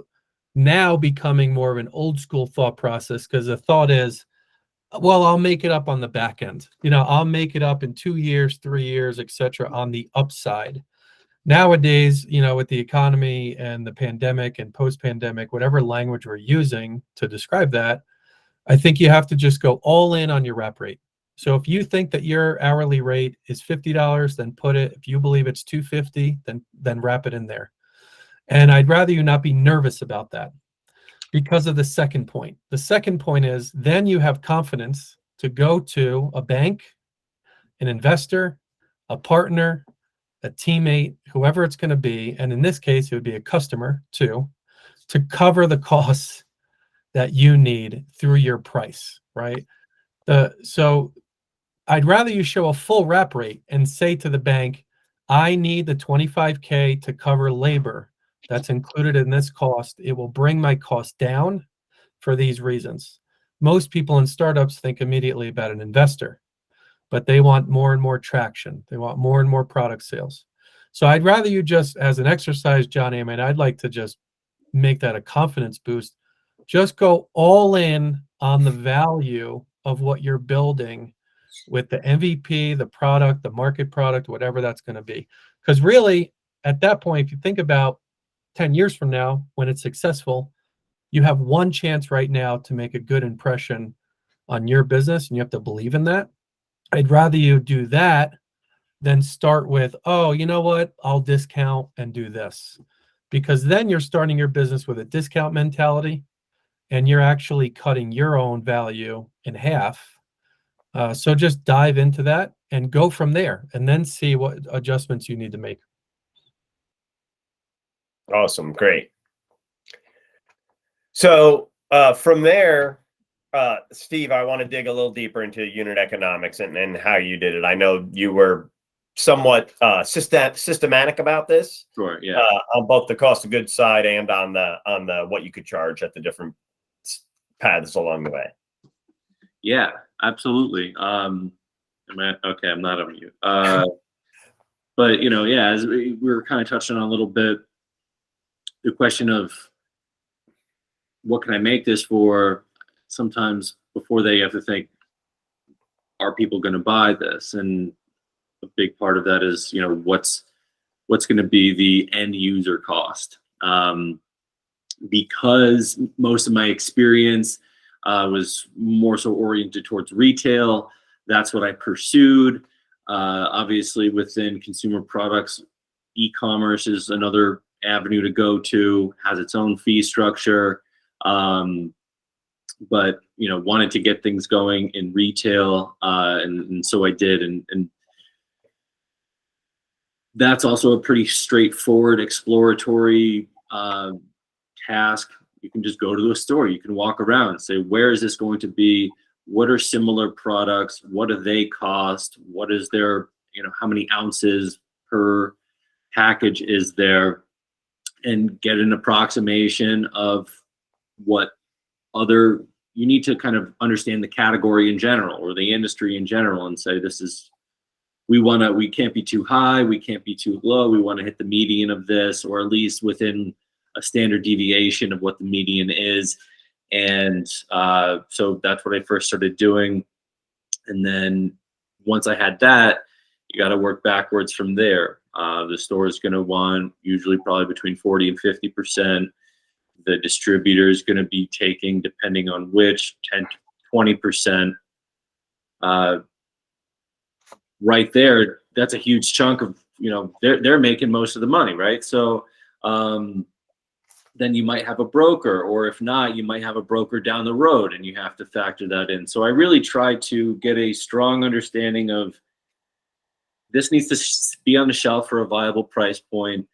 now becoming more of an old school thought process, because the thought is, well, I'll make it up on the back end. You know, I'll make it up in 2 years, 3 years, etc. on the upside. Nowadays, you know, with the economy and the pandemic and post-pandemic, whatever language we're using to describe that, I think you have to just go all in on your wrap rate. So if you think that your hourly rate is $50, then put it. If you believe it's $250, then wrap it in there. And I'd rather you not be nervous about that, because of the second point. The second point is then you have confidence to go to a bank, an investor, a partner, a teammate, whoever it's going to be, and in this case, it would be a customer too, to cover the costs that you need through your price, right? So I'd rather you show a full wrap rate and say to the bank, I need the $25K to cover labor that's included in this cost. It will bring my cost down for these reasons. Most people in startups think immediately about an investor, but they want more and more traction. They want more and more product sales. So I'd rather you just, as an exercise, Johnny, I mean, I'd like to just make that a confidence boost. Just go all in on the value of what you're building with the MVP, the product, the market product, whatever that's going to be. Because really, at that point, if you think about 10 years from now, when it's successful, you have one chance right now to make a good impression on your business, and you have to believe in that. I'd rather you do that than start with, oh, you know what, I'll discount and do this. Because then you're starting your business with a discount mentality, and you're actually cutting your own value in half. So just dive into that and go from there, and then see what adjustments you need to make. Awesome. Great. So from there, Steve, I want to dig a little deeper into unit economics and how you did it. I know you were somewhat systematic about this. Sure. Yeah. On both the cost of goods side and on the what you could charge at the different paths along the way. Yeah, absolutely. Okay, I'm not on mute. But you know, yeah, as we were kind of touching on a little bit, the question of what can I make this for? Sometimes before they have to think, are people going to buy this? And a big part of that is, you know, what's going to be the end user cost? Because most of my experience was more so oriented towards retail. That's what I pursued. Obviously, within consumer products, e-commerce is another avenue to go to, has its own fee structure. But, you know, wanted to get things going in retail. And so I did. And that's also a pretty straightforward exploratory task. You can just go to a store. You can walk around and say, where is this going to be? What are similar products? What do they cost? What is their, you know, how many ounces per package is there? And get an approximation of what other, you need to kind of understand the category in general or the industry in general and say, this is, we can't be too high, we can't be too low. We want to hit the median of this, or at least within a standard deviation of what the median is. And so that's what I first started doing. And then once I had that, you got to work backwards from there. The store is going to want usually probably between 40 and 50%. The distributor is going to be taking, depending on which, 10 to 20%. right there, that's a huge chunk of, they're making most of the money, right? So then you might have a broker, or if not, you might have a broker down the road, and you have to factor that in. So I really try to get a strong understanding of, this needs to be on the shelf for a viable price point.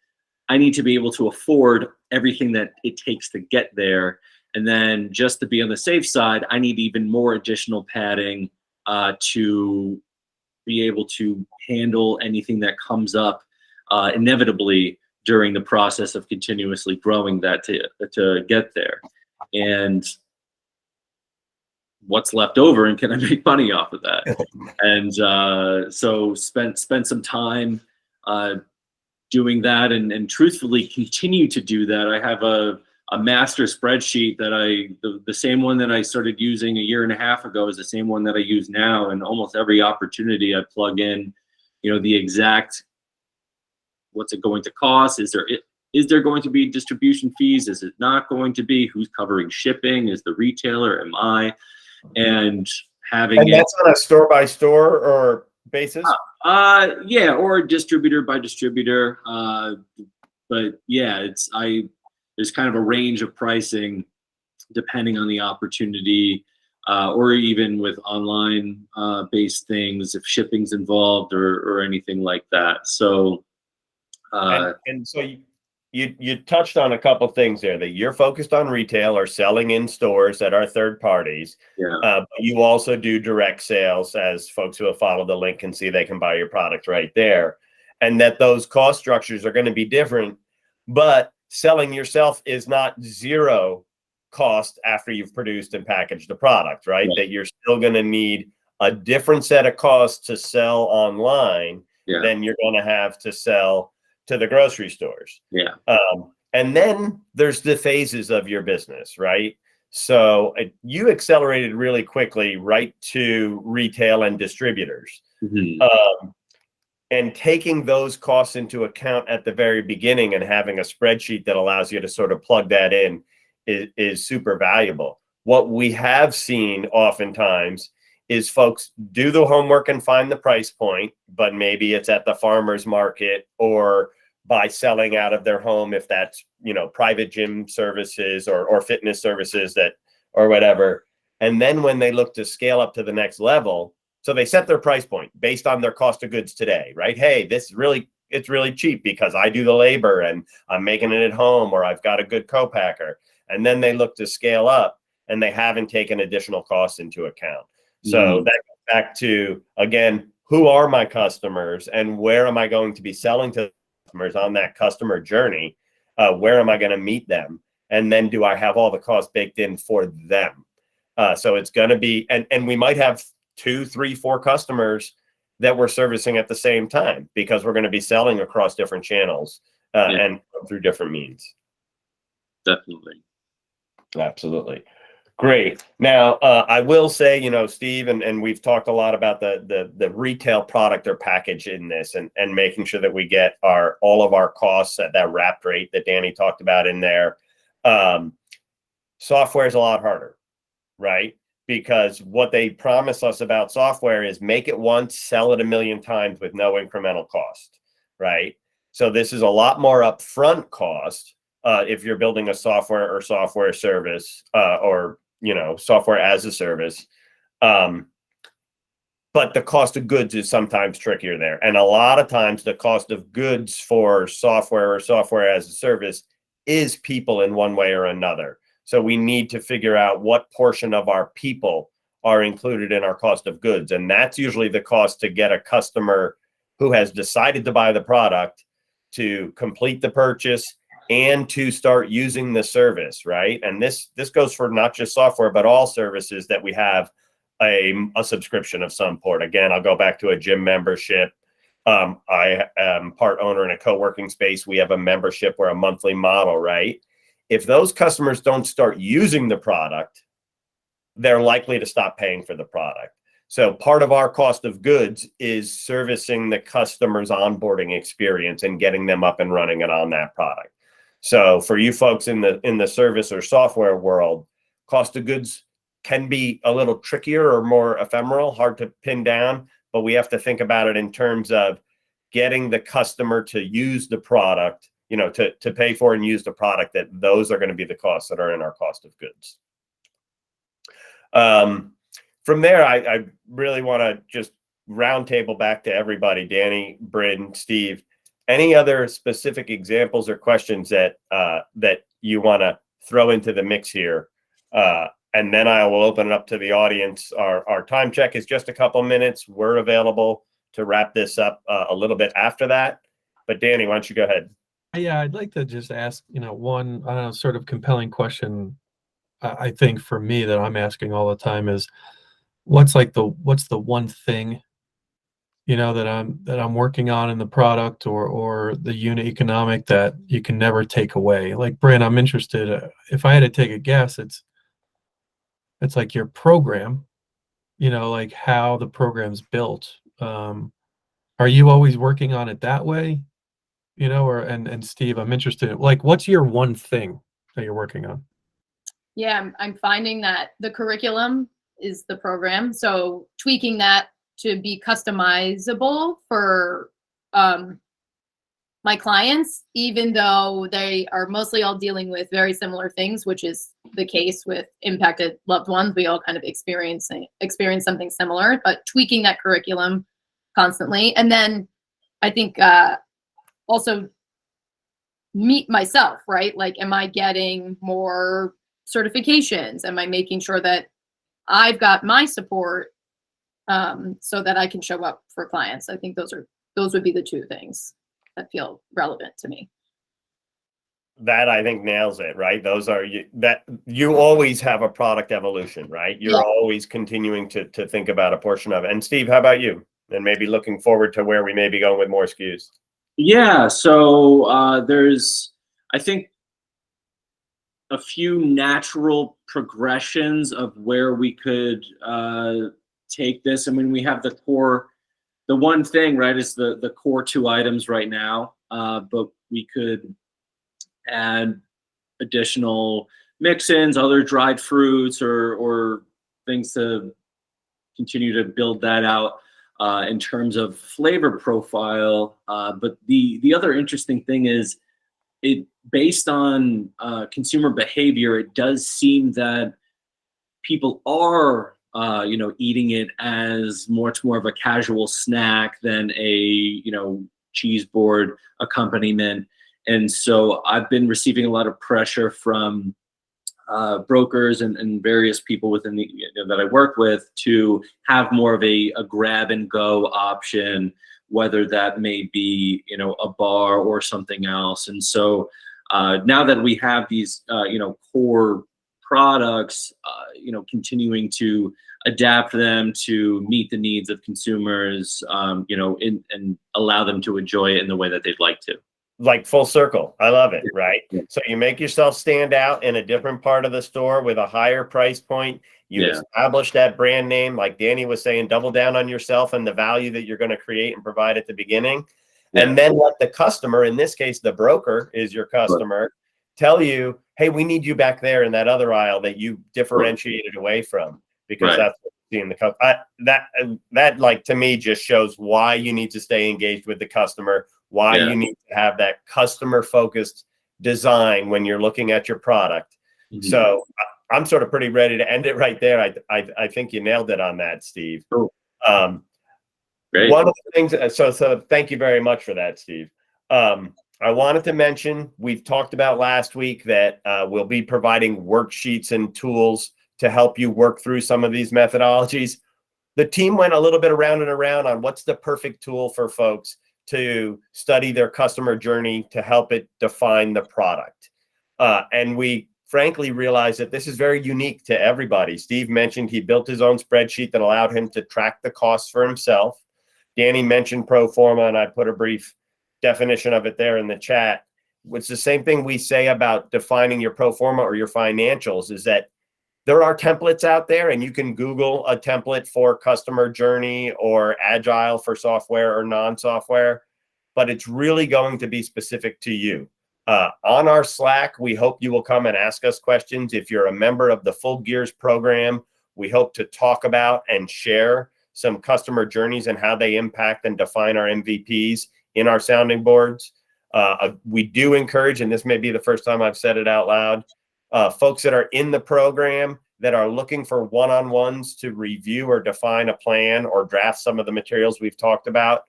I need to be able to afford everything that it takes to get there. And then just to be on the safe side, I need even more additional padding to be able to handle anything that comes up inevitably during the process of continuously growing that to get there. And what's left over, and can I make money off of that? And so spent some time doing that, and truthfully continue to do that. I have a master spreadsheet that the same one that I started using a year and a half ago is the same one that I use now. And almost every opportunity I plug in, the exact, what's it going to cost? Is there going to be distribution fees? Is it not going to be? Who's covering shipping? Is the retailer? Am I? And having that's on a store by store or basis? Yeah, or distributor by distributor. But yeah, there's kind of a range of pricing depending on the opportunity, or even with online based things, if shipping's involved or anything like that. So and so you touched on a couple things there, that you're focused on retail or selling in stores that are third parties. Yeah. But you also do direct sales, as folks who have followed the link can see they can buy your product right there. And that those cost structures are going to be different, but selling yourself is not zero cost after you've produced and packaged the product, right? Yeah. That you're still going to need a different set of costs to sell online than you're going to have to sell to the grocery stores. Yeah. And then there's the phases of your business, right? So you accelerated really quickly right to retail and distributors. Mm-hmm. And taking those costs into account at the very beginning and having a spreadsheet that allows you to sort of plug that in is super valuable. What we have seen oftentimes is folks do the homework and find the price point, but maybe it's at the farmer's market or by selling out of their home, if that's, private gym services or fitness services or whatever. And then when they look to scale up to the next level, so they set their price point based on their cost of goods today, right? Hey, it's really cheap because I do the labor and I'm making it at home, or I've got a good co-packer. And then they look to scale up and they haven't taken additional costs into account. So that goes back to, again, who are my customers and where am I going to be selling to customers on that customer journey? Where am I going to meet them? And then do I have all the costs baked in for them? So it's going to be, and we might have 2, 3, 4 customers that we're servicing at the same time, because we're going to be selling across different channels and through different means. Definitely. Absolutely. Great. Now, I will say, Steve, and we've talked a lot about the retail product or package in this, and making sure that we get all of our costs at that wrapped rate that Danny talked about in there. Software is a lot harder, right? Because what they promise us about software is make it once, sell it 1 million times with no incremental cost, right? So this is a lot more upfront cost if you're building a software or software service or software as a service. But the cost of goods is sometimes trickier there. And a lot of times the cost of goods for software or software as a service is people in one way or another. So we need to figure out what portion of our people are included in our cost of goods. And that's usually the cost to get a customer who has decided to buy the product to complete the purchase and to start using the service, right? And this goes for not just software, but all services that we have a subscription of some sort. Again, I'll go back to a gym membership. I am part owner in a co-working space. We have a membership. We're a monthly model, right? If those customers don't start using the product, they're likely to stop paying for the product. So part of our cost of goods is servicing the customer's onboarding experience and getting them up and running and on that product. So for you folks in the service or software world, cost of goods can be a little trickier or more ephemeral, hard to pin down, but we have to think about it in terms of getting the customer to use the product, to pay for and use the product, that those are going to be the costs that are in our cost of goods. From there, I really want to just roundtable back to everybody, Danny, Bryn, Steve. Any other specific examples or questions that you want to throw into the mix here? And then I will open it up to the audience. Our time check is just a couple minutes. We're available to wrap this up a little bit after that. But Danny, why don't you go ahead? Yeah, I'd like to just ask, one sort of compelling question. I think for me that I'm asking all the time is, what's the one thing, that I'm working on in the product or the unit economic that you can never take away? Like, Bryn, I'm interested. If I had to take a guess, it's like your program, like how the program's built. Are you always working on it that way? And Steve, I'm interested in, like, what's your one thing that you're working on? Yeah, I'm finding that the curriculum is the program. So tweaking that to be customizable for my clients, even though they are mostly all dealing with very similar things, which is the case with impacted loved ones. We all kind of experience something similar, but tweaking that curriculum constantly. And then I think also meet myself, right? Like, am I getting more certifications? Am I making sure that I've got my support so that I can show up for clients? I think those would be the two things that feel relevant to me. That, I think, nails it, right? Those are that you always have a product evolution, right? You're always continuing to think about a portion of it. And Steve, how about you? And maybe looking forward to where we may be going with more SKUs. Yeah, so there's, I think, a few natural progressions of where we could take this. I mean, we have the one thing, right, is the core 2 items right now, but we could add additional mix-ins, other dried fruits, or things to continue to build that out in terms of flavor profile. But the other interesting thing is, based on consumer behavior, it does seem that people are eating it as much more of a casual snack than a cheese board accompaniment. And so I've been receiving a lot of pressure from brokers and various people within that I work with to have more of a grab and go option, whether that may be a bar or something else. And so now that we have these core products, continuing to adapt them to meet the needs of consumers, and allow them to enjoy it in the way that they'd like to. Like full circle. I love it, right? So you make yourself stand out in a different part of the store with a higher price point. You establish that brand name, like Danny was saying, double down on yourself and the value that you're going to create and provide at the beginning. And then let the customer, in this case, the broker is your customer, tell you, hey, we need you back there in that other aisle that you differentiated away from, because that's what you see in the cup. That, like, to me, just shows why you need to stay engaged with the customer, why you need to have that customer focused design when you're looking at your product. So I'm sort of pretty ready to end it right there. I think you nailed it on that, Steve. Great. One of the things, so thank you very much for that, Steve. I wanted to mention, we've talked about last week that we'll be providing worksheets and tools to help you work through some of these methodologies. The team went a little bit around and around on what's the perfect tool for folks to study their customer journey to help it define the product. And we frankly realized that this is very unique to everybody. Steve mentioned he built his own spreadsheet that allowed him to track the costs for himself. Danny mentioned pro forma, and I put a brief definition of it there in the chat. It's the same thing we say about defining your pro forma or your financials, is that there are templates out there, and you can Google a template for customer journey or agile for software or non-software, but it's really going to be specific to you. On our Slack, we hope you will come and ask us questions. If you're a member of the Full Gears program, we hope to talk about and share some customer journeys and how they impact and define our MVPs in our sounding boards. We do encourage, and this may be the first time I've said it out loud, folks that are in the program that are looking for one-on-ones to review or define a plan or draft some of the materials we've talked about,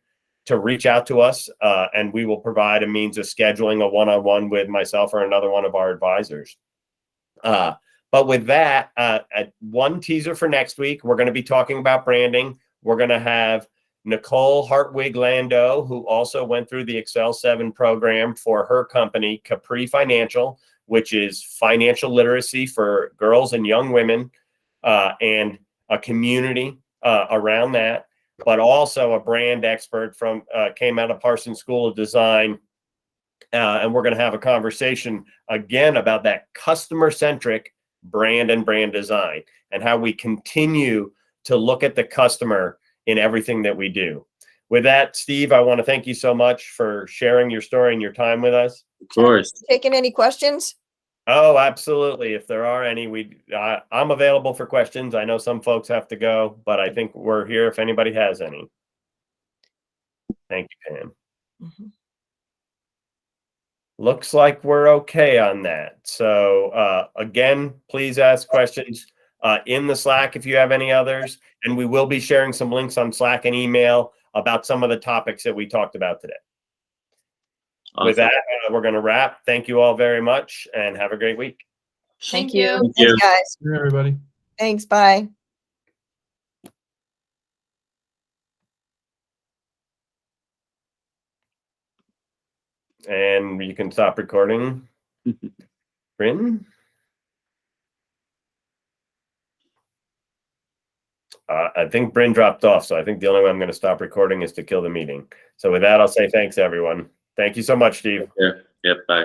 to reach out to us, and we will provide a means of scheduling a one-on-one with myself or another one of our advisors. But with that, one teaser for next week, we're going to be talking about branding. We're going to have Nicole Hartwig-Lando, who also went through the Excel 7 program for her company, Capri Financial, which is financial literacy for girls and young women, and a community around that, but also a brand expert from came out of Parsons School of Design. And we're going to have a conversation again about that customer-centric brand and brand design and how we continue to look at the customer in everything that we do. With that, Steve, I want to thank you so much for sharing your story and your time with us. Of course. Taking any questions? Oh, absolutely. If there are any, I'm available for questions. I know some folks have to go, but I think we're here if anybody has any. Thank you, Pam. Mm-hmm. Looks like we're okay on that. So again, please ask questions in the Slack if you have any others. And we will be sharing some links on Slack and email about some of the topics that we talked about today. Awesome. With that, we're going to wrap. Thank you all very much and have a great week. Thank you. Thank you. Thanks, guys. Here, everybody. Thanks. Bye. And you can stop recording. Bryn? I think Bryn dropped off, so I think the only way I'm going to stop recording is to kill the meeting. So with that, I'll say thanks, everyone. Thank you so much, Steve. Yeah. Yep. Bye.